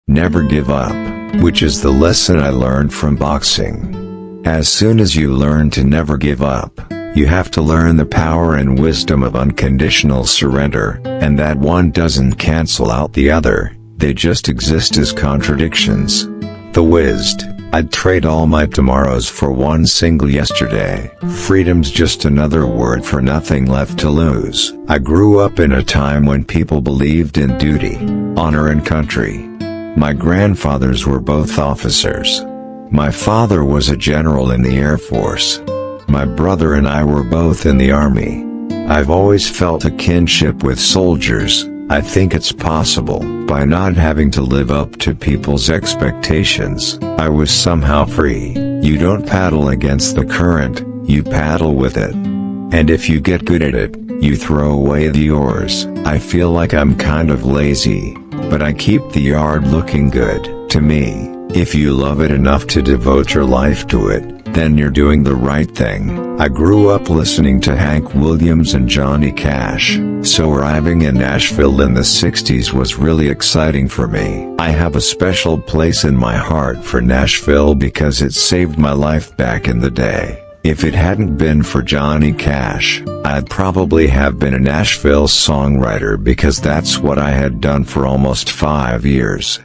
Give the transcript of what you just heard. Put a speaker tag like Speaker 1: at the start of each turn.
Speaker 1: Never give up, which is the lesson I learned from boxing. As soon as you learn to never give up, you have to learn the power and wisdom of unconditional surrender, and that one doesn't cancel out the other, they just exist as contradictions. The wisd, I'd trade all my tomorrows for one single yesterday. Freedom's just another word for nothing left to lose. I grew up in a time when people believed in duty, honor and country. My grandfathers were both officers. My father was a general in the Air Force. My brother and I were both in the Army. I've always felt a kinship with soldiers. I think it's possible, by not having to live up to people's expectations, I was somehow free. You don't paddle against the current, you paddle with it. And if you get good at it, you throw away the oars. I feel like I'm kind of lazy, but I keep the yard looking good. To me, if you love it enough to devote your life to it, then you're doing the right thing. I grew up listening to Hank Williams and Johnny Cash, so arriving in Nashville in the 60s was really exciting for me. I have a special place in my heart for Nashville because it saved my life back in the day. If it hadn't been for Johnny Cash, I'd probably have been a Nashville songwriter because that's what I had done for almost 5 years.